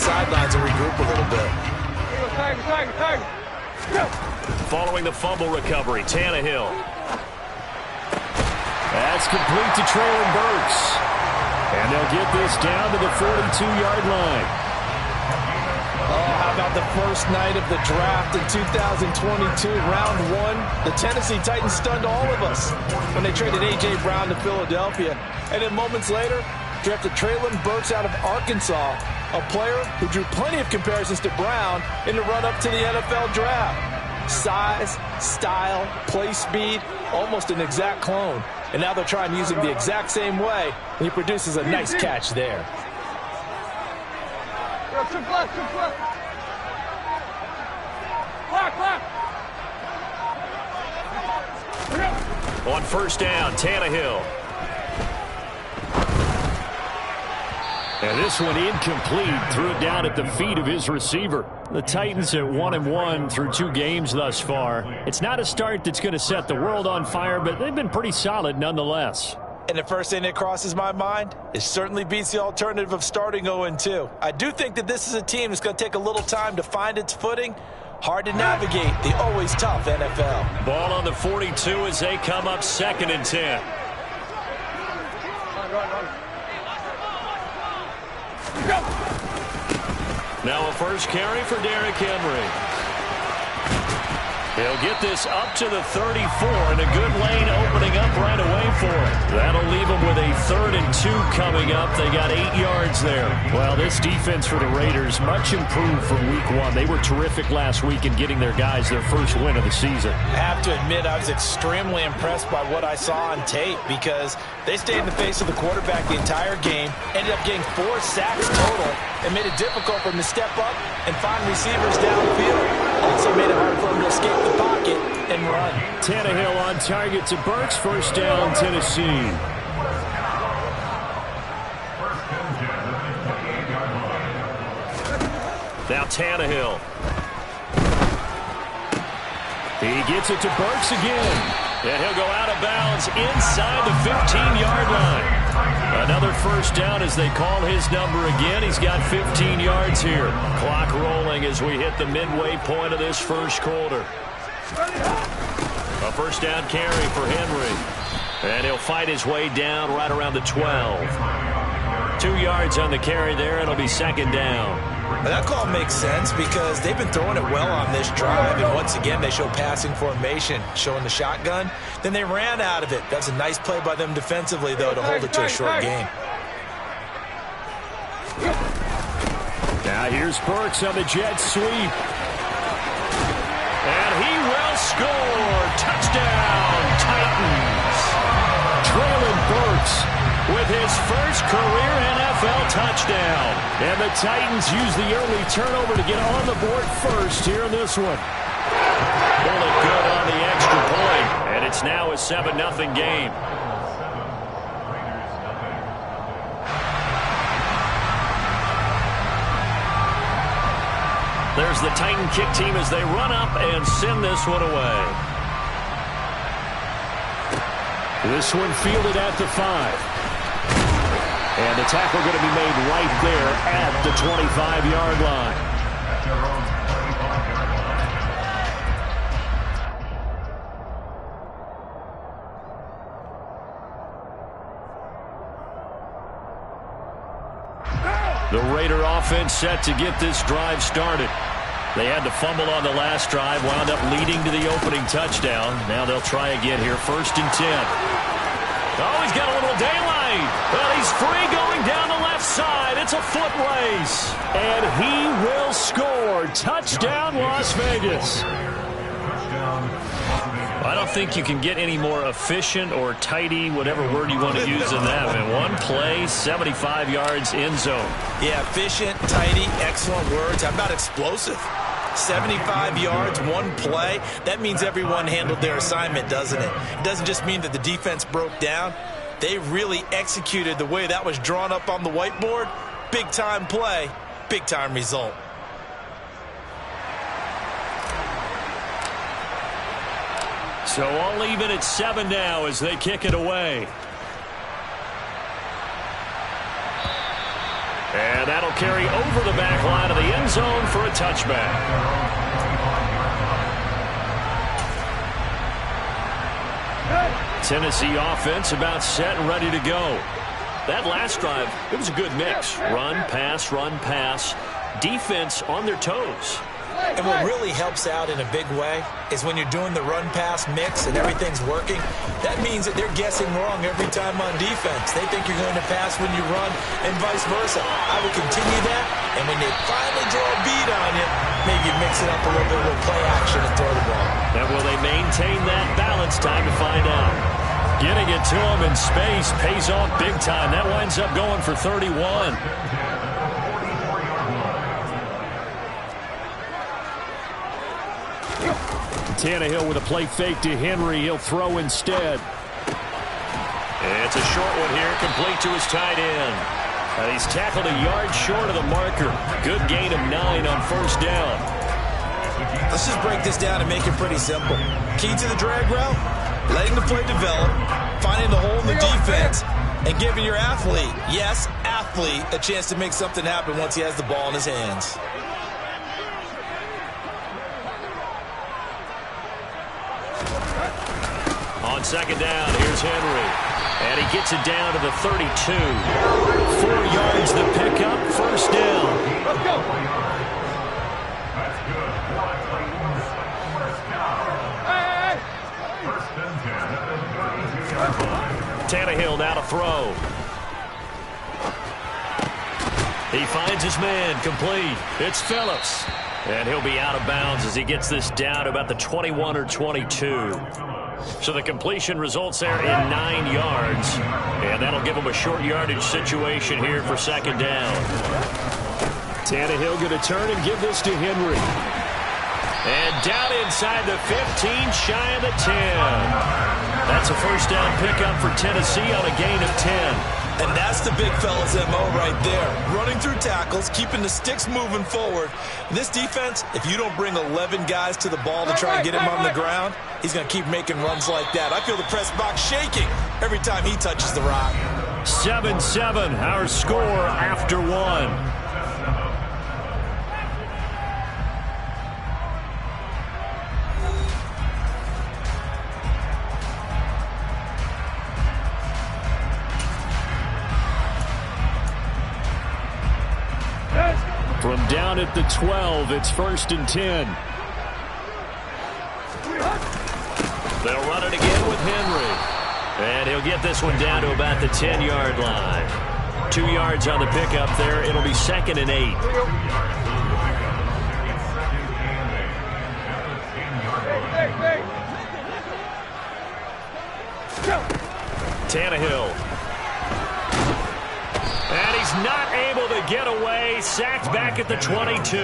sidelines and regroup a little bit. Following the fumble recovery, Tannehill. That's complete to Treylon Burks. And they'll get this down to the 42-yard line. Oh, how about the first night of the draft in 2022, round one? The Tennessee Titans stunned all of us when they traded A.J. Brown to Philadelphia. And then moments later, drafted Treylon Burks out of Arkansas, a player who drew plenty of comparisons to Brown in the run-up to the NFL draft. Size, style, play speed, almost an exact clone. And now they're trying to use him the exact same way, and he produces a nice catch there. On first down, Tannehill. And this one incomplete. Threw it down at the feet of his receiver. The Titans at 1-1 through 2 games thus far. It's not a start that's going to set the world on fire, but they've been pretty solid nonetheless. And the first thing that crosses my mind, it certainly beats the alternative of starting 0-2. I do think that this is a team that's going to take a little time to find its footing. Hard to navigate the always tough NFL. Ball on the 42 as they come up 2nd and 10. Now a first carry for Derrick Henry. He'll get this up to the 34, and a good lane opening up right away for him. That'll leave him with a 3rd and 2 coming up. They got 8 yards there. Well, this defense for the Raiders, much improved from week 1. They were terrific last week in getting their guys their first win of the season. I have to admit, I was extremely impressed by what I saw on tape because they stayed in the face of the quarterback the entire game, ended up getting 4 sacks total, and made it difficult for him to step up and find receivers downfield. Also made it hard for him to escape the pocket and run. Tannehill on target to Burks. First down, Tennessee. Now Tannehill. He gets it to Burks again. And he'll go out of bounds inside the 15-yard line. Another first down as they call his number again. He's got 15 yards here. Clock rolling as we hit the midway point of this first quarter. A first down carry for Henry. And he'll fight his way down right around the 12. 2 yards on the carry there. It'll be 2nd down. But that call makes sense because they've been throwing it well on this drive. And once again, they show passing formation, showing the shotgun. Then they ran out of it. That's a nice play by them defensively, though, to hold it to a short game. Now here's Burks on the jet sweep. And he will score. Touchdown, Titans. Treylon Burks with his first career NFL touchdown. And the Titans use the early turnover to get on the board first here in this one. Pull it good on the extra point. And it's now a 7-0 game. There's the Titan kick team as they run up and send this one away. This one fielded at the 5. And the tackle going to be made right there at the 25-yard line. The Raider offense set to get this drive started. They had to fumble on the last drive, wound up leading to the opening touchdown. Now they'll try again here, 1st and 10. Oh, he's got a little daylight. Well, he's free going down the left side. It's a foot race. And he will score. Touchdown, Las Vegas. I don't think you can get any more efficient or tidy, whatever word you want to use in that. Man, one play, 75 yards, end zone. Yeah, efficient, tidy, excellent words. How about explosive? 75 yards, one play. That means everyone handled their assignment, doesn't it? It doesn't just mean that the defense broke down. They really executed the way that was drawn up on the whiteboard. Big-time play, big-time result. So all even at 7 now as they kick it away. And that'll carry over the back line of the end zone for a touchback. Tennessee offense about set and ready to go. That last drive, it was a good mix. Run, pass. Defense on their toes. And what really helps out in a big way is when you're doing the run-pass mix and everything's working, that means that they're guessing wrong every time on defense. They think you're going to pass when you run and vice versa. I would continue that, and when they finally draw a beat on you, maybe mix it up a little bit with play action and throw the ball. Now will they maintain that balance? Time to find out. Getting it to him in space pays off big time. That winds up going for 31. Tannehill with a play fake to Henry. He'll throw instead. It's a short one here, complete to his tight end. And he's tackled a yard short of the marker. Good gain of 9 on first down. Let's just break this down and make it pretty simple. Key to the drag route, letting the play develop, finding the hole in the defense, and giving your athlete, yes, athlete, a chance to make something happen once he has the ball in his hands. On second down, here's Henry. And he gets it down to the 32. 4 yards the pickup, first down. Let's go. Tannehill now to throw. He finds his man, complete. It's Phillips. And he'll be out of bounds as he gets this down to about the 21 or 22. So the completion results there in 9 yards. And that'll give him a short yardage situation here for second down. Tannehill going to turn and give this to Henry. And down inside the 15, shy of the 10. That's a first down pickup for Tennessee on a gain of 10. And that's the big fella's MO right there. Running through tackles, keeping the sticks moving forward. This defense, if you don't bring 11 guys to the ball to try and get him on the ground, he's going to keep making runs like that. I feel the press box shaking every time he touches the rock. 7-7, our score after 1. From down at the 12, it's first and 10. They'll run it again with Henry. And he'll get this one down to about the 10-yard line. 2 yards on the pickup there. It'll be second and 8. Tannehill. And he's not able to get away. Sacked back at the 22.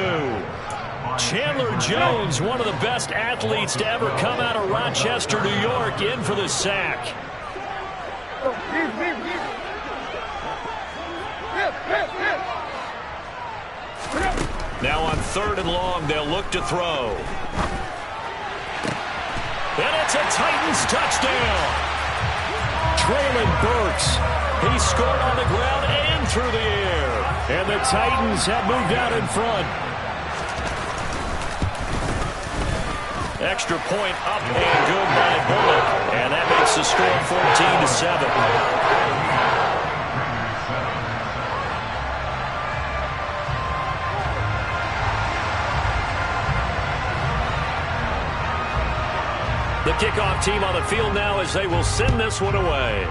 Chandler Jones, one of the best athletes to ever come out of Rochester, New York, in for the sack. Now on third and long, they'll look to throw. And it's a Titans touchdown. Traylon Burks. He scored on the ground and through the air. And the Titans have moved out in front. Extra point up and good by Bullock. And that makes the score 14-7. The kickoff team on the field now as they will send this one away.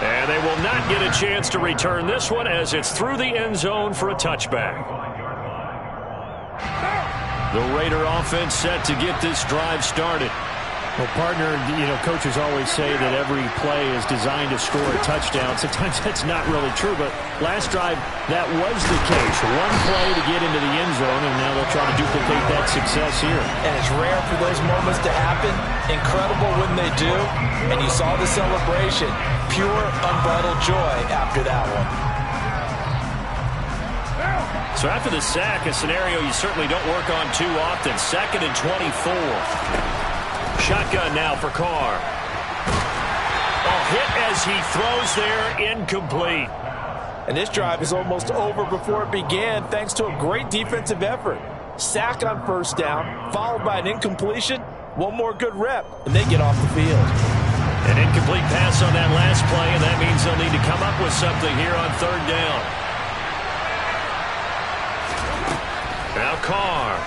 And they will not get a chance to return this one as it's through the end zone for a touchback. The Raider offense set to get this drive started. Well, partner, coaches always say that every play is designed to score a touchdown. Sometimes that's not really true, but last drive, that was the case. One play to get into the end zone, and now they'll try to duplicate that success here. And it's rare for those moments to happen. Incredible when they do. And you saw the celebration. Pure, unbridled joy after that one. So after the sack, a scenario you certainly don't work on too often. Second and 24. Shotgun now for Carr. A hit as as he throws there, incomplete. And this drive is almost over before it began thanks to a great defensive effort. Sack on first down, followed by an incompletion. One more good rep, and they get off the field. An incomplete pass on that last play, and that means they'll need to come up with something here on third down. Now Carr.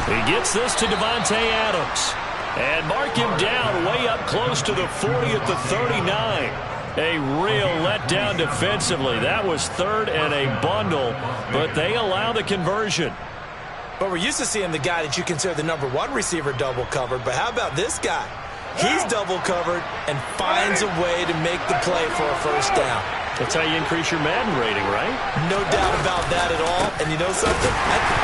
He gets this to Davante Adams. And mark him down way up close to the 40 at the 39. A real letdown defensively. That was third and a bundle, but they allow the conversion. But we're used to seeing the guy that you consider the #1 receiver double covered. But how about this guy? He's double covered and finds a way to make the play for a first down. That's how you increase your Madden rating, right? No doubt about that at all. And you know something?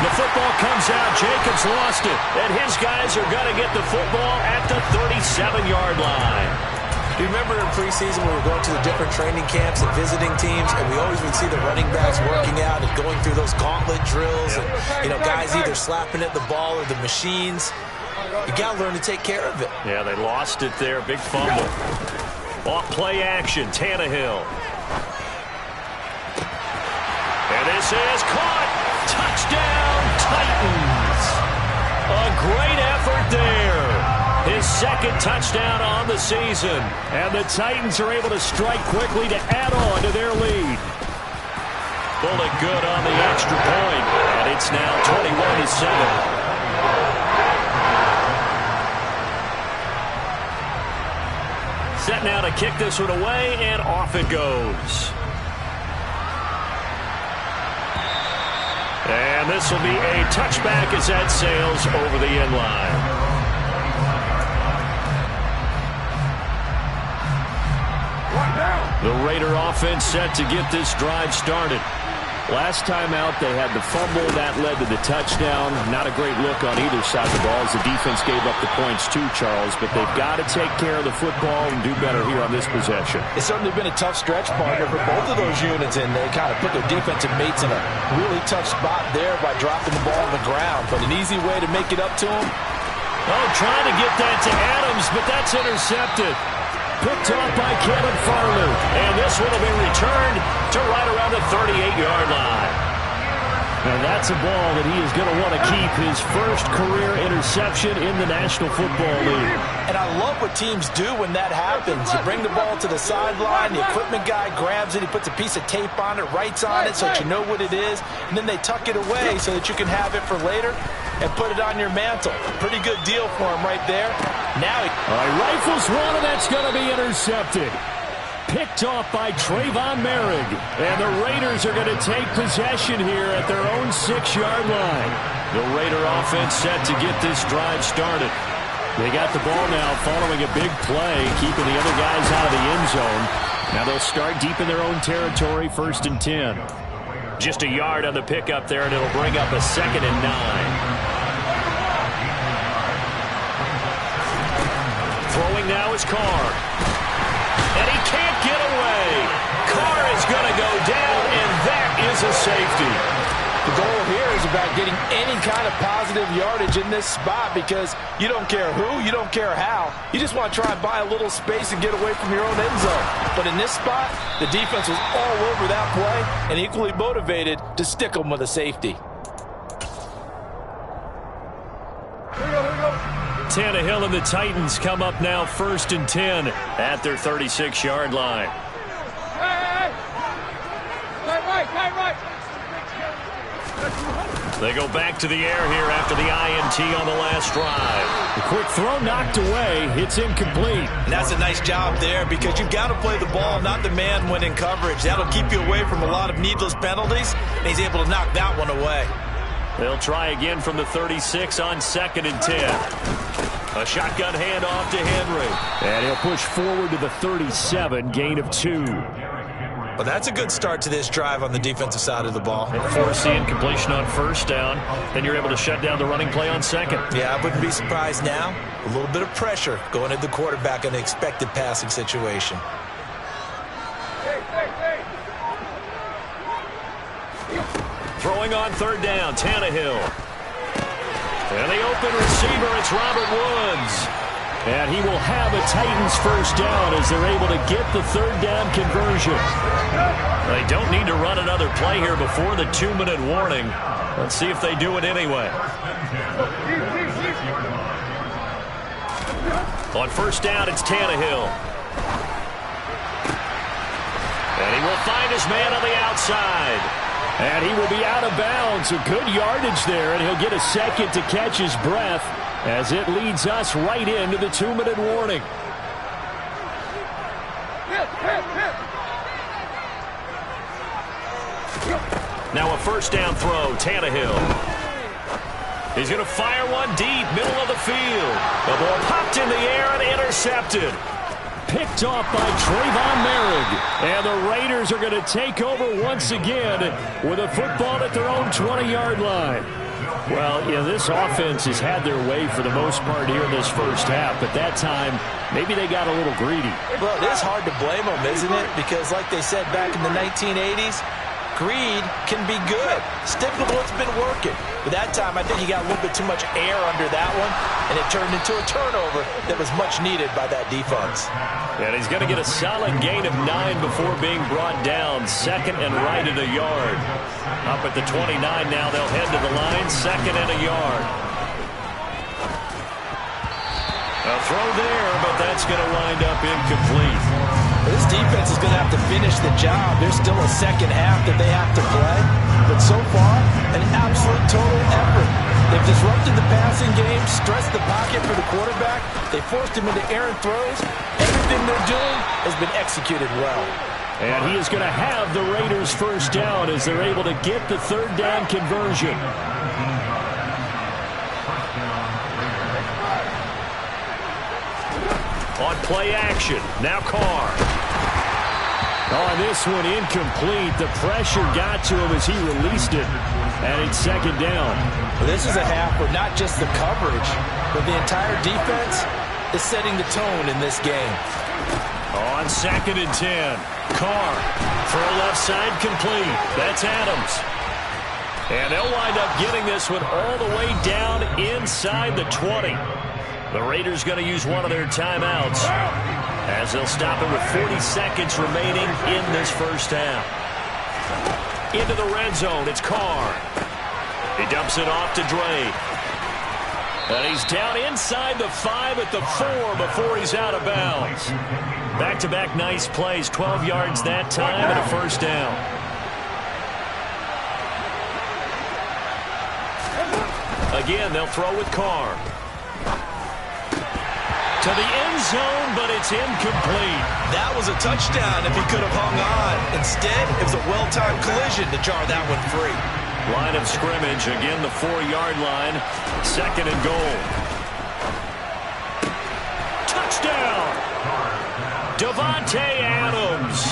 The football comes out. Jacobs lost it. And his guys are going to get the football at the 37-yard line. Do you remember in preseason when we were going to the different training camps and visiting teams, and we always would see the running backs working out and going through those gauntlet drills, and guys either slapping at the ball or the machines. You got to learn to take care of it. Yeah, they lost it there. Big fumble. Off play action, Tannehill. And this is caught. Touchdown, Titans. A great effort there. His second touchdown on the season. And the Titans are able to strike quickly to add on to their lead. Bullet good on the extra point. And it's now 21-7. Set now to kick this one away, and off it goes. And this will be a touchback as that sails over the end line. The Raider offense set to get this drive started. Last time out, they had the fumble. That led to the touchdown. Not a great look on either side of the ball as the defense gave up the points too, Charles. But they've got to take care of the football and do better here on this possession. It's certainly been a tough stretch, partner, for both of those units, and they kind of put their defensive mates in a really tough spot there by dropping the ball on the ground. But an easy way to make it up to them. Oh, trying to get that to Adams, but that's intercepted. Picked off by Kevin Farley. And this one will be returned to right around the 38-yard line. And that's a ball that he is going to want to keep, his first career interception in the National Football League. And I love what teams do when that happens. You bring the ball to the sideline, the equipment guy grabs it, he puts a piece of tape on it, writes on it so that you know what it is, and then they tuck it away so that you can have it for later and put it on your mantle. Pretty good deal for him right there. Now he rifles one, and that's going to be intercepted. Picked off by Trayvon Merrick. And the Raiders are going to take possession here at their own 6-yard line. The Raider offense set to get this drive started. They got the ball now following a big play, keeping the other guys out of the end zone. Now they'll start deep in their own territory, 1st and 10. Just a yard on the pickup there, and it'll bring up a 2nd and 9. Throwing now is Carr. And he can't get away. Carr is going to go down, and that is a safety. The goal here is about getting any kind of positive yardage in this spot because you don't care who, you don't care how. You just want to try and buy a little space and get away from your own end zone. But in this spot, the defense was all over that play and equally motivated to stick them with a safety. Tannehill and the Titans come up now 1st and 10 at their 36-yard line. They go back to the air here after the INT on the last drive. The quick throw knocked away. It's incomplete. And that's a nice job there because you've got to play the ball, not the man when in coverage. That'll keep you away from a lot of needless penalties, and he's able to knock that one away. They'll try again from the 36 on 2nd and 10. A shotgun handoff to Henry. And he'll push forward to the 37, gain of 2. Well, that's a good start to this drive on the defensive side of the ball. And force the incompletion on 1st down. Then you're able to shut down the running play on 2nd. Yeah, I wouldn't be surprised now. A little bit of pressure going at the quarterback in an expected passing situation. Throwing on 3rd down, Tannehill. And the open receiver, it's Robert Woods. And he will have a Titans first down as they're able to get the third down conversion. They don't need to run another play here before the 2-minute warning. Let's see if they do it anyway. On first down, it's Tannehill. And he will find his man on the outside. And he will be out of bounds. A good yardage there, and he'll get a second to catch his breath as it leads us right into the 2-minute warning. Now a first down throw, Tannehill. He's going to fire one deep, middle of the field. The ball popped in the air and intercepted. Picked off by Trayvon Merrick. And the Raiders are going to take over once again with a football at their own 20-yard line. Well, yeah, this offense has had their way for the most part here in this first half, but that time, maybe they got a little greedy. Well, it is hard to blame them, isn't it? Because like they said back in the 1980s, greed can be good. Stick with what's been working. But that time, I think he got a little bit too much air under that one, and it turned into a turnover that was much needed by that defense. And he's going to get a solid gain of 9 before being brought down. Second and right at a yard. Up at the 29 now, they'll head to the line. Second and a yard. A throw there, but that's going to wind up incomplete. This defense is going to have to finish the job. There's still a second half that they have to play. But so far, an absolute total effort. They've disrupted the passing game, stressed the pocket for the quarterback. They forced him into errant throws. Everything they're doing has been executed well. And he is going to have the Raiders first down as they're able to get the third down conversion. On play action, now Carr. Oh, this one incomplete. The pressure got to him as he released it. And it's second down. Well, this is a half where not just the coverage, but the entire defense is setting the tone in this game. On second and 10, Carr. Throw left side complete. That's Adams. And they'll wind up getting this one all the way down inside the 20. The Raiders going to use one of their timeouts as they'll stop it with 40 seconds remaining in this first half. Into the red zone, it's Carr. He dumps it off to Dre. And he's down inside the 5 at the 4 before he's out of bounds. Back-to-back nice plays, 12 yards that time and a first down. Again, they'll throw with Carr. To the end zone, but it's incomplete. That was a touchdown if he could have hung on. Instead, it was a well-timed collision to jar that one free. Line of scrimmage, again the 4-yard line. Second and goal. Touchdown! Davante Adams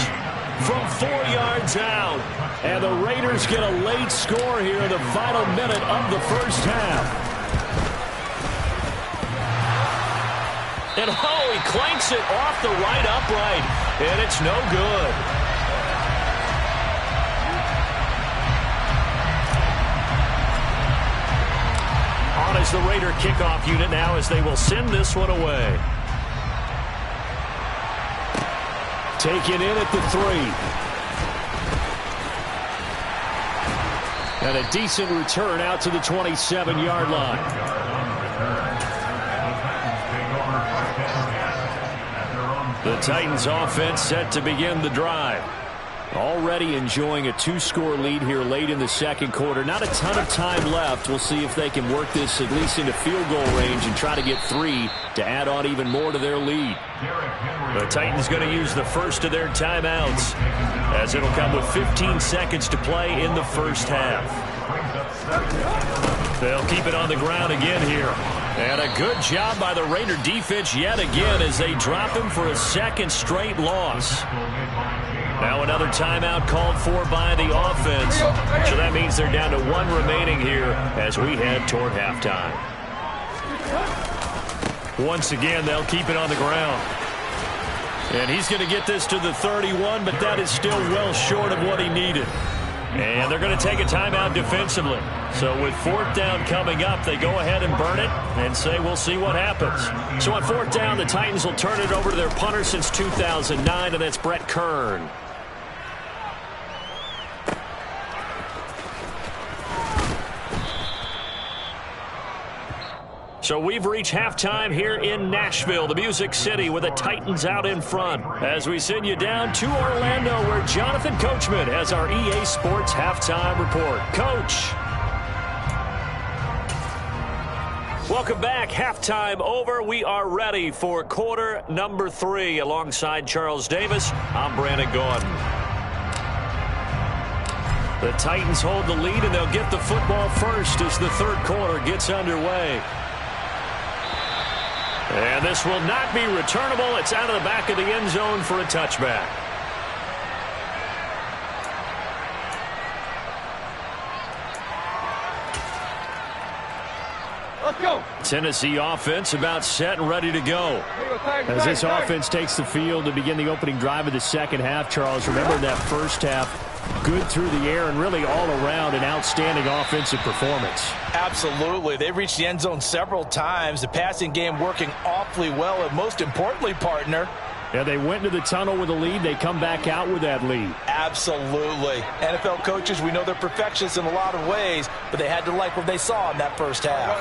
from 4 yards out. And the Raiders get a late score here in the final minute of the first half. And oh, he clanks it off the right upright, and it's no good. On is the Raider kickoff unit now as they will send this one away. Taken in at the 3. And a decent return out to the 27-yard line. The Titans offense set to begin the drive. Already enjoying a 2-score lead here late in the second quarter. Not a ton of time left. We'll see if they can work this at least into field goal range and try to get 3 to add on even more to their lead. The Titans going to use the first of their timeouts as it'll come with 15 seconds to play in the first half. They'll keep it on the ground again here. And a good job by the Raider defense yet again as they drop him for a second straight loss. Now another timeout called for by the offense. So that means they're down to 1 remaining here as we head toward halftime. Once again, they'll keep it on the ground. And he's going to get this to the 31, but that is still well short of what he needed. And they're going to take a timeout defensively. So with fourth down coming up, they go ahead and burn it and say we'll see what happens. So on fourth down, the Titans will turn it over to their punter since 2009, and that's Brett Kern. So we've reached halftime here in Nashville, the Music City, with the Titans out in front. As we send you down to Orlando, where Jonathan Coachman has our EA Sports Halftime Report. Coach. Welcome back. Halftime over. We are ready for quarter number 3. Alongside Charles Davis, I'm Brandon Gaudin. The Titans hold the lead, and they'll get the football first as the third quarter gets underway. And this will not be returnable. It's out of the back of the end zone for a touchback. Let's go. Tennessee offense about set and ready to go. As this offense takes the field to begin the opening drive of the second half, Charles, remember that first half, good through the air and really all around an outstanding offensive performance. Absolutely. They reached the end zone several times. The passing game working awfully well, and most importantly, partner, yeah, they went into the tunnel with a lead. They come back out with that lead. Absolutely. NFL coaches, we know they're perfectionists in a lot of ways, but they had to like what they saw in that first half.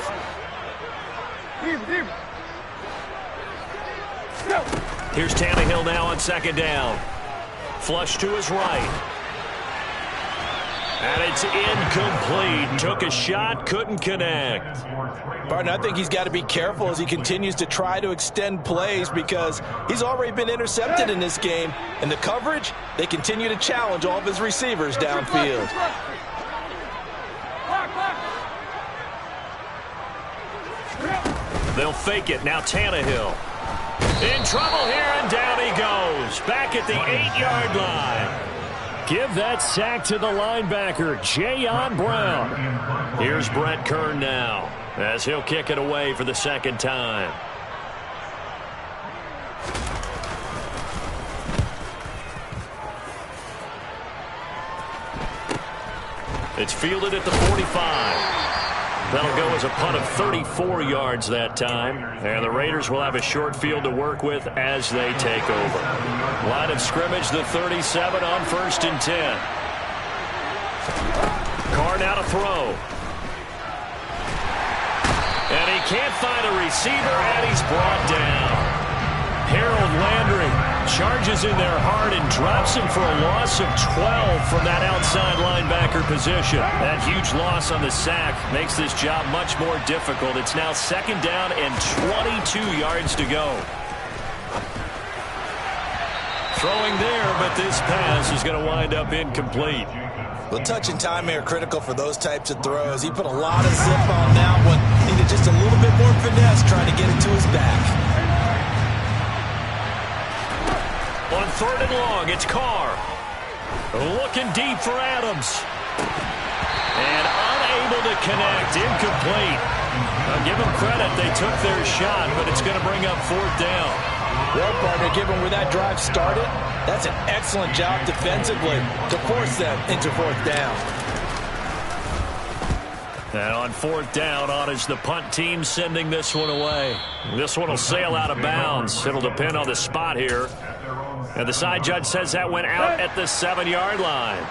Here's Tannehill now on second down. Flush to his right. And it's incomplete. Took a shot, couldn't connect. Barton, I think he's got to be careful as he continues to try to extend plays because he's already been intercepted in this game. And the coverage, they continue to challenge all of his receivers downfield. They'll fake it. Now Tannehill. In trouble here, and down he goes. Back at the 8-yard line. Give that sack to the linebacker, Jayon Brown. Here's Brett Kern now, as he'll kick it away for the second time. It's fielded at the 45. That'll go as a punt of 34 yards that time. And the Raiders will have a short field to work with as they take over. Line of scrimmage, the 37 on 1st and 10. Carr now to throw. And he can't find a receiver, and he's brought down. Harold Landry charges in there hard and drops him for a loss of 12 from that outside linebacker position. That huge loss on the sack makes this job much more difficult. It's now second down and 22 yards to go. Throwing there, but this pass is going to wind up incomplete. Well, touch and time are critical for those types of throws. He put a lot of zip on that one. Needed just a little bit more finesse trying to get it to his back. On 3rd and long, it's Carr. Looking deep for Adams. And unable to connect. Incomplete. I'll give them credit. They took their shot, but it's going to bring up 4th down. Well, partner, given where that drive started, that's an excellent job defensively to force them into 4th down. And on 4th down, on is the punt team sending this one away. This one will sail out of bounds. It'll depend on the spot here. And the side judge says that went out at the 7-yard line.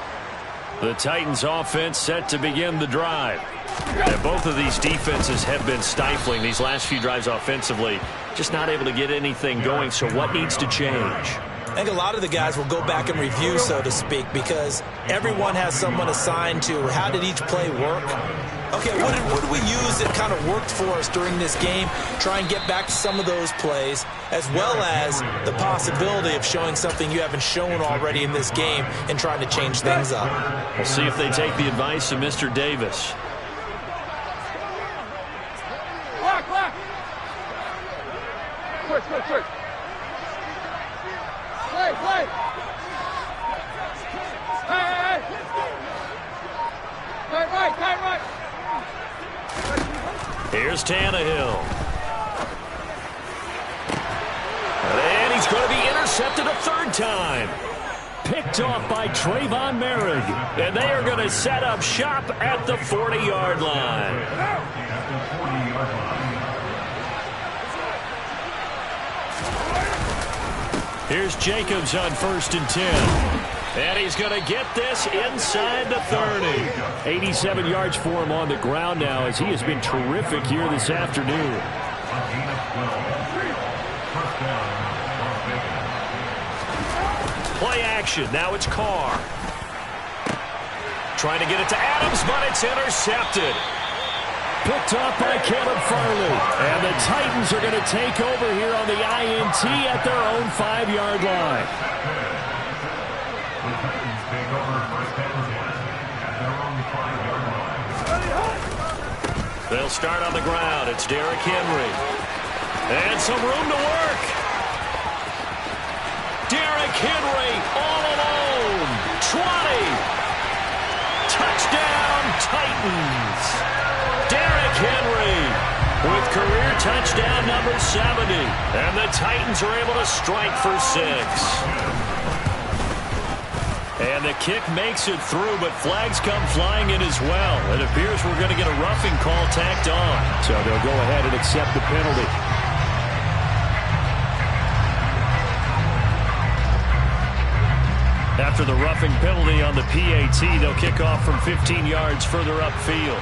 The Titans offense set to begin the drive. And both of these defenses have been stifling these last few drives offensively. Just not able to get anything going, so what needs to change? I think a lot of the guys will go back and review, so to speak, because everyone has someone assigned to how did each play work. Okay, what did we use that kind of worked for us during this game? Try and get back to some of those plays, as well as the possibility of showing something you haven't shown already in this game and trying to change things up. We'll see if they take the advice of Mr. Davis. Quick. Play. Hey. Tight right. Here's Tannehill. And he's going to be intercepted a 3rd time. picked off by Trayvon Merrick. And they are going to set up shop at the 40-yard line. Here's Jacobs on 1st and 10. And he's going to get this inside the 30. 87 yards for him on the ground now as he has been terrific here this afternoon. Play action. Now it's Carr. Trying to get it to Adams, but it's intercepted. Picked off by Caleb Farley. And the Titans are going to take over here on the INT at their own 5-yard line. They'll start on the ground. It's Derrick Henry. And some room to work. Derrick Henry all alone. 20. Touchdown, Titans. Derrick Henry with career touchdown number 70. And the Titans are able to strike for 6. And the kick makes it through, but flags come flying in as well. It appears we're going to get a roughing call tacked on. So they'll go ahead and accept the penalty. After the roughing penalty on the PAT, they'll kick off from 15 yards further upfield.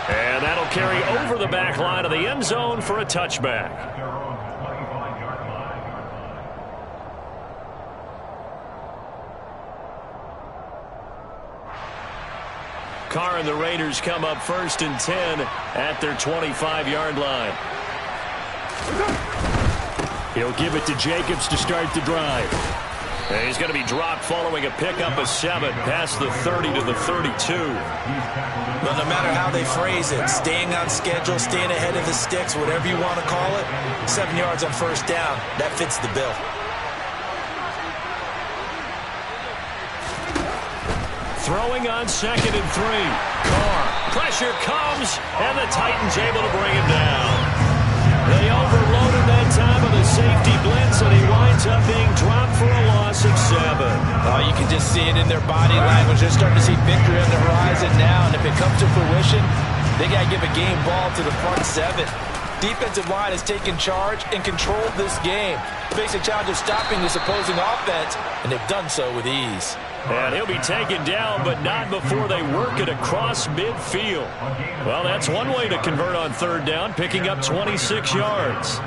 And that'll carry over the back line of the end zone for a touchback. Carr and the Raiders come up 1st and 10 at their 25-yard line. He'll give it to Jacobs to start the drive. And he's going to be dropped following a pickup of 7 past the 30 to the 32. Well, no matter how they phrase it, staying on schedule, staying ahead of the sticks, whatever you want to call it, 7 yards on 1st down, that fits the bill. Throwing on 2nd and 3. Carr. Pressure comes, and the Titans able to bring him down. They overloaded that time with a safety blitz, and he winds up being dropped for a loss of 7. Oh, you can just see it in their body language. They're starting to see victory on the horizon now, and if it comes to fruition, they got to give a game ball to the front 7. Defensive line has taken charge and controlled this game. Face a challenge of stopping this opposing offense, and they've done so with ease. And he'll be taken down, but not before they work it across midfield. Well, that's one way to convert on 3rd down, picking up 26 yards.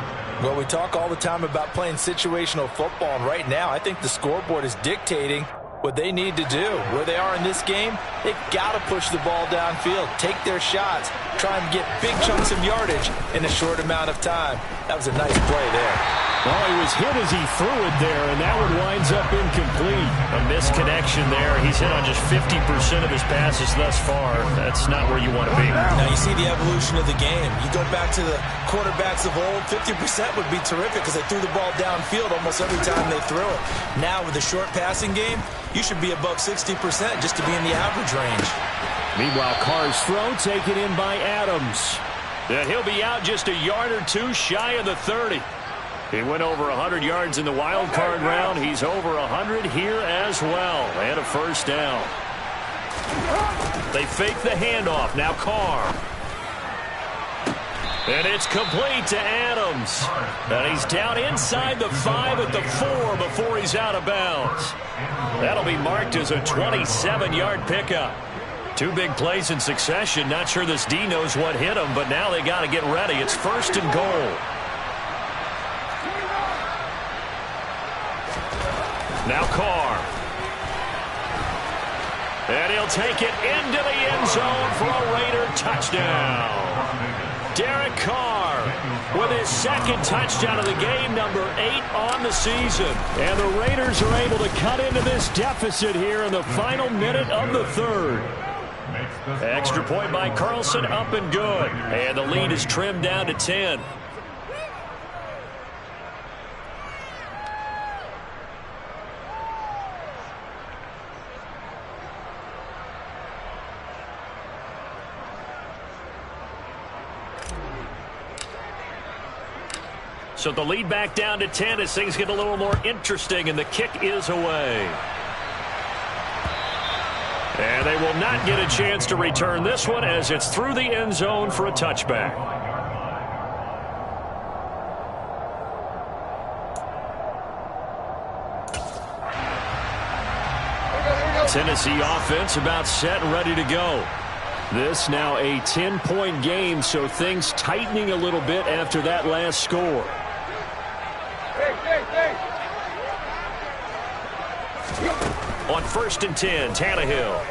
Well, we talk all the time about playing situational football, and right now I think the scoreboard is dictating what they need to do. Where they are in this game, they've got to push the ball downfield, take their shots, try and get big chunks of yardage in a short amount of time. That was a nice play there. Well, he was hit as he threw it there, and that one winds up incomplete. A misconnection there. He's hit on just 50% of his passes thus far. That's not where you want to be. Now, you see the evolution of the game. You go back to the quarterbacks of old, 50% would be terrific because they threw the ball downfield almost every time they threw it. Now, with the short passing game, you should be above 60% just to be in the average range. Meanwhile, Carr's throw taken in by Adams. And he'll be out just a yard or two shy of the 30. He went over 100 yards in the wild card round. He's over 100 here as well. And a 1st down. They fake the handoff. Now Carr. And it's complete to Adams. And he's down inside the 5 at the 4 before he's out of bounds. That'll be marked as a 27-yard pickup. 2 big plays in succession. Not sure this D knows what hit him, but now they got to get ready. It's 1st and goal. Now Carr. And he'll take it into the end zone for a Raider touchdown. Derek Carr with his 2nd touchdown of the game, number 8 on the season. And the Raiders are able to cut into this deficit here in the final minute of the 3rd. Extra point by Carlson, up and good. And the lead is trimmed down to 10. So the lead back down to 10 as things get a little more interesting, and the kick is away. And they will not get a chance to return this one as it's through the end zone for a touchback. Tennessee offense about set and ready to go. This now a 10-point game, so things tightening a little bit after that last score. On 1st and 10, Tannehill.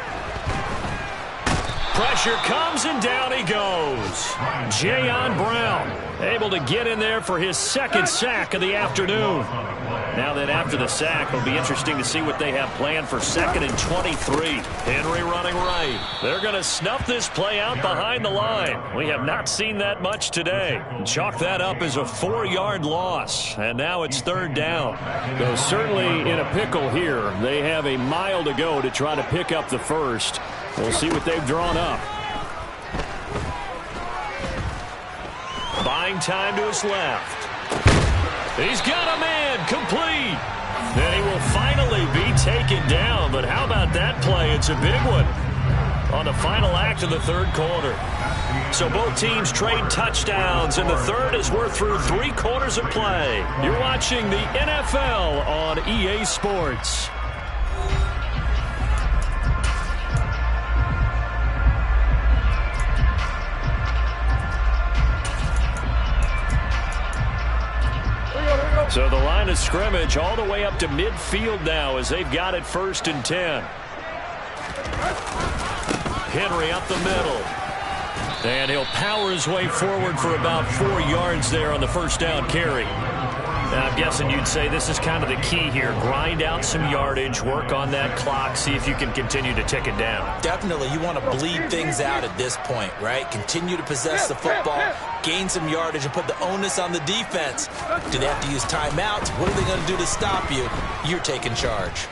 Pressure comes, and down he goes. Jayon Brown able to get in there for his second sack of the afternoon. Now that after the sack, it'll be interesting to see what they have planned for 2nd and 23. Henry running right. They're going to snuff this play out behind the line. We have not seen that much today. Chalk that up as a 4-yard loss. And now it's 3rd down. So certainly in a pickle here. They have a mile to go to try to pick up the first. We'll see what they've drawn up. Buying time to his left. He's got a man complete. And he will finally be taken down. But how about that play? It's a big one on the final act of the 3rd quarter. So both teams trade touchdowns, and the 3rd as we're through 3 quarters of play. You're watching the NFL on EA Sports. So the line of scrimmage all the way up to midfield now as they've got it 1st and 10. Henry up the middle. And he'll power his way forward for about 4 yards there on the 1st down carry. Now, I'm guessing you'd say this is kind of the key here. Grind out some yardage, work on that clock, see if you can continue to tick it down. Definitely. You want to bleed things out at this point, right? Continue to possess the football, gain some yardage, and put the onus on the defense. Do they have to use timeouts? What are they going to do to stop you? You're taking charge.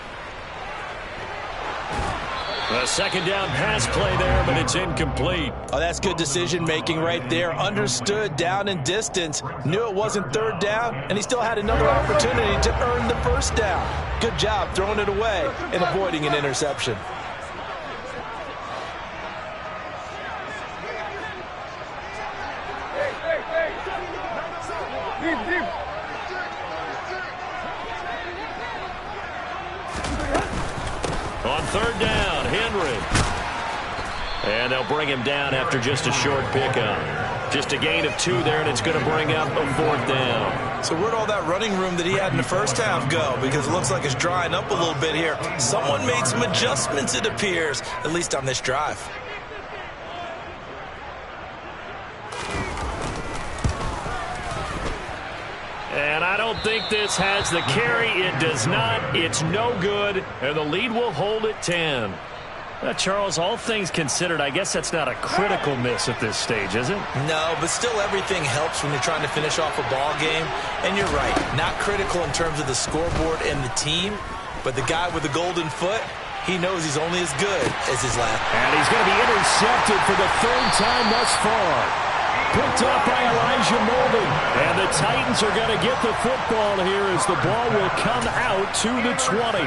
A 2nd down pass play there, but it's incomplete. Oh, that's good decision-making right there. Understood down and distance. Knew it wasn't 3rd down, and he still had another opportunity to earn the 1st down. Good job throwing it away and avoiding an interception. On 3rd down, Henry. And they'll bring him down after just a short pickup. Just a gain of 2 there, and it's going to bring up a 4th down. So where'd all that running room that he had in the 1st half go? Because it looks like it's drying up a little bit here. Someone made some adjustments, it appears, at least on this drive. And I don't think this has the carry. It does not. It's no good. And the lead will hold at 10. Charles, all things considered, I guess that's not a critical miss at this stage, is it? No, but still everything helps when you're trying to finish off a ball game. And you're right, not critical in terms of the scoreboard and the team. But the guy with the golden foot, he knows he's only as good as his last. And he's going to be intercepted for the 3rd time thus far. Picked up by Elijah Molden. And the Titans are going to get the football here as the ball will come out to the 20.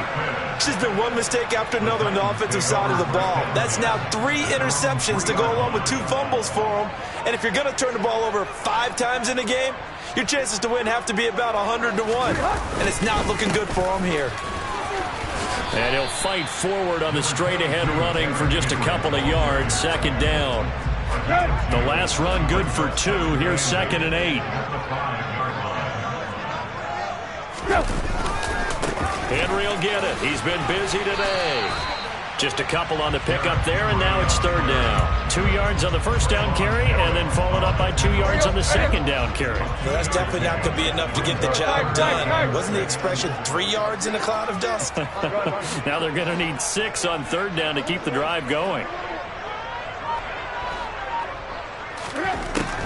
It's just been one mistake after another on the offensive side of the ball. That's now 3 interceptions to go along with 2 fumbles for him. And if you're going to turn the ball over 5 times in a game, your chances to win have to be about 100 to 1. And it's not looking good for him here. And he'll fight forward on the straight-ahead running for just a couple of yards. 2nd down. The last run good for 2. Here's 2nd and 8. Henry will get it. He's been busy today. Just a couple on the pickup there, and now it's 3rd down. 2 yards on the 1st down carry, and then followed up by 2 yards on the 2nd down carry. Well, that's definitely not going to be enough to get the job done. Wasn't the expression 3 yards in a cloud of dust? Now they're going to need 6 on 3rd down to keep the drive going.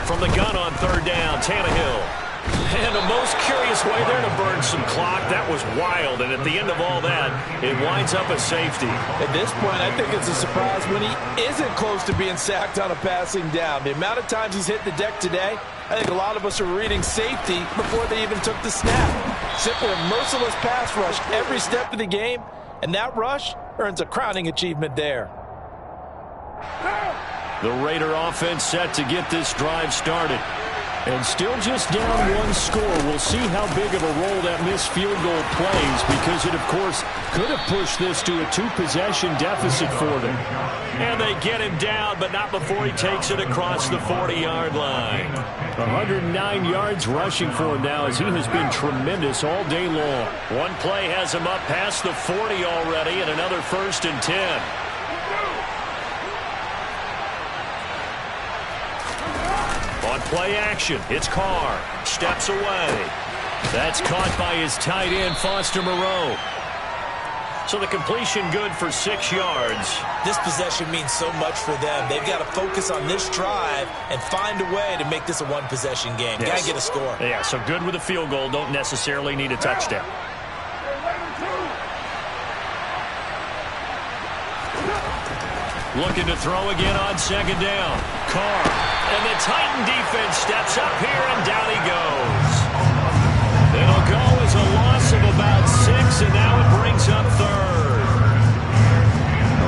From the gun on 3rd down, Tannehill. And the most curious way there to burn some clock. That was wild. And at the end of all that, it winds up a safety. At this point, I think it's a surprise when he isn't close to being sacked on a passing down. The amount of times he's hit the deck today, I think a lot of us are reading safety before they even took the snap. Simply a merciless pass rush every step of the game, and that rush earns a crowning achievement there. The Raider offense set to get this drive started. And still just down one score. We'll see how big of a role that missed field goal plays, because it, of course, could have pushed this to a 2-possession deficit for them. And they get him down, but not before he takes it across the 40-yard line. 109 yards rushing for him now, as he has been tremendous all day long. One play has him up past the 40 already, and another 1st and 10. On play action, it's Carr. Steps away. That's caught by his tight end, Foster Moreau. So the completion good for 6 yards. This possession means so much for them. They've got to focus on this drive and find a way to make this a one-possession game. Yes. Got to get a score. Yeah, so good with a field goal. Don't necessarily need a touchdown. Looking to throw again on 2nd down. Carr. And the Titan defense steps up here, and down he goes. It'll go as a loss of about 6, and now it brings up 3rd.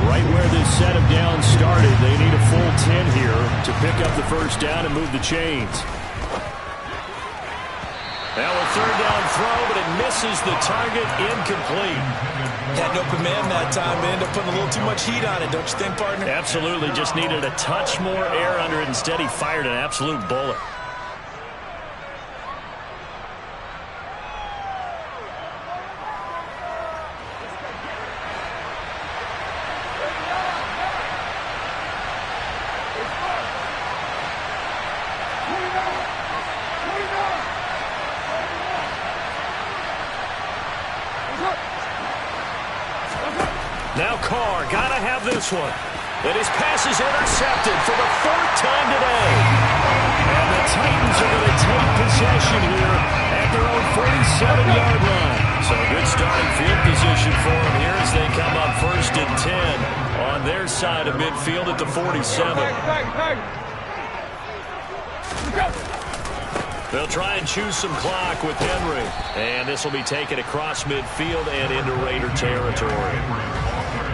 Right where this set of downs started, they need a full 10 here to pick up the 1st down and move the chains. Now a 3rd down throw, but it misses the target, incomplete. Had no command that time, but ended up putting a little too much heat on it, don't you think, partner? Absolutely, just needed a touch more air under it. Instead, he fired an absolute bullet. Now Carr, gotta have this one. And his pass is intercepted for the 3rd time today. And the Titans are going to take possession here at their own 47-yard line. So good starting field position for them here as they come up 1st and 10 on their side of midfield at the 47. They'll try and choose some clock with Henry. And this will be taken across midfield and into Raider territory.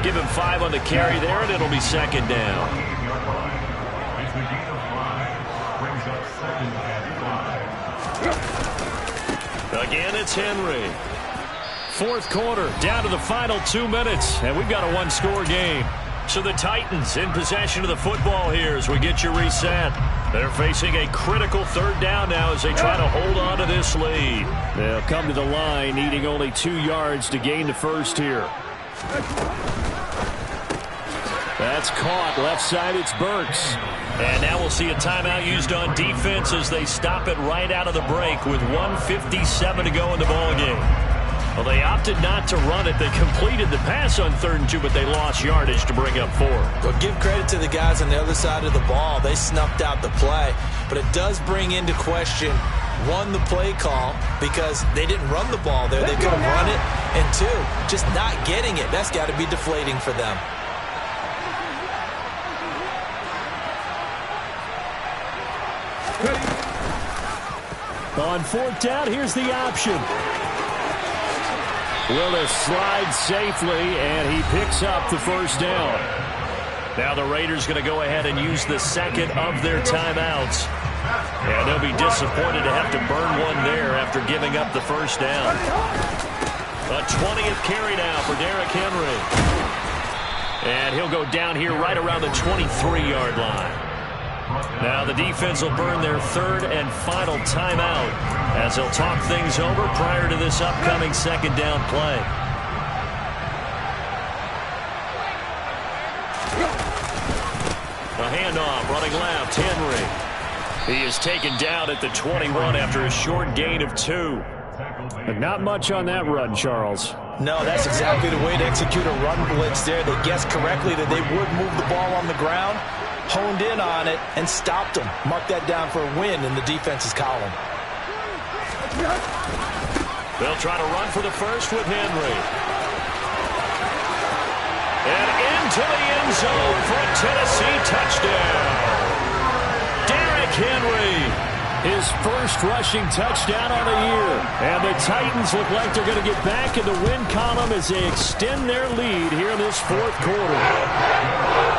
Give him 5 on the carry there, and it'll be 2nd down. Again, it's Henry. 4th quarter, down to the final 2 minutes, and we've got a 1-score game. So the Titans in possession of the football here as we get you reset. They're facing a critical 3rd down now as they try to hold on to this lead. They'll come to the line, needing only 2 yards to gain the 1st here. That's caught. Left side, it's Burks. And now we'll see a timeout used on defense as they stop it right out of the break with 1:57 to go in the ballgame. Well, they opted not to run it. They completed the pass on 3rd and 2, but they lost yardage to bring up 4. Well, give credit to the guys on the other side of the ball. They snuffed out the play. But it does bring into question, 1, the play call, because they didn't run the ball there. They could have run it. And 2, just not getting it. That's got to be deflating for them. On 4th down, here's the option. Willis slides safely, and he picks up the 1st down. Now the Raiders going to go ahead and use the 2nd of their timeouts. And they'll be disappointed to have to burn one there after giving up the 1st down. A 20th carry now for Derrick Henry. And he'll go down here right around the 23-yard line. Now the defense will burn their 3rd and final timeout as they'll talk things over prior to this upcoming 2nd down play. A handoff running left, Henry. He is taken down at the 21 after a short gain of 2. But not much on that run, Charles. No, that's exactly the way to execute a run blitz there. They guessed correctly that they would move the ball on the ground, honed in on it, and stopped them. Mark that down for a win in the defense's column. They'll try to run for the first with Henry. And into the end zone for a Tennessee touchdown. Derrick Henry. His first rushing touchdown on the year. And the Titans look like they're going to get back in the win column as they extend their lead here in this fourth quarter.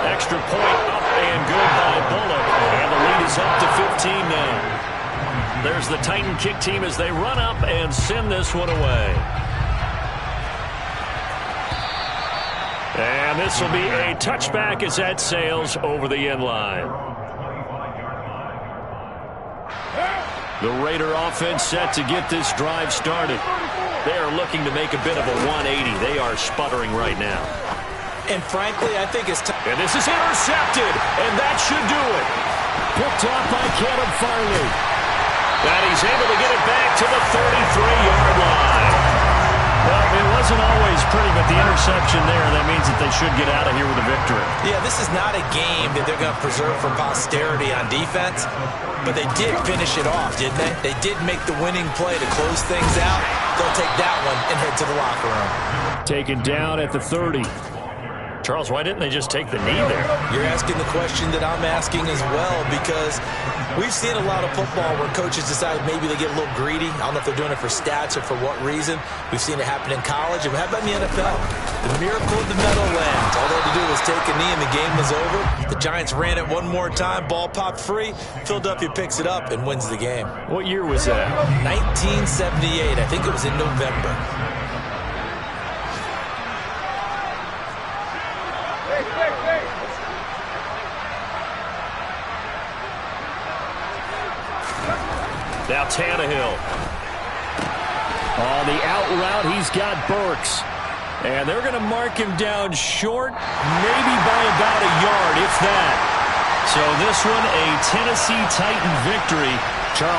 Extra point up and good by Bullock. And the lead is up to 15 now. There's the Titan kick team as they run up and send this one away. And this will be a touchback as that sails over the end line. The Raider offense set to get this drive started. They are looking to make a bit of a 180. They are sputtering right now. And frankly, I think it's time. And this is intercepted, and that should do it. Picked off by Caleb Farley. And he's able to get it back to the 33-yard line. Well, it wasn't always pretty, but the interception there, that means that they should get out of here with a victory. Yeah, this is not a game that they're going to preserve for posterity on defense, but they did finish it off, didn't they? They did make the winning play to close things out. They'll take that one and head to the locker room. Taken down at the 30. Charles, why didn't they just take the knee there? You're asking the question that I'm asking as well, because we've seen a lot of football where coaches decide maybe they get a little greedy. I don't know if they're doing it for stats or for what reason. We've seen it happen in college. And how about in the NFL? The miracle of the Meadowlands. All they had to do was take a knee and the game was over. The Giants ran it one more time. Ball popped free. Philadelphia picks it up and wins the game. What year was that? 1978. I think it was in November. Now Tannehill. On the out route, he's got Burks. And they're going to mark him down short, maybe by about a yard, if that. So this one, a Tennessee Titan victory. Charles.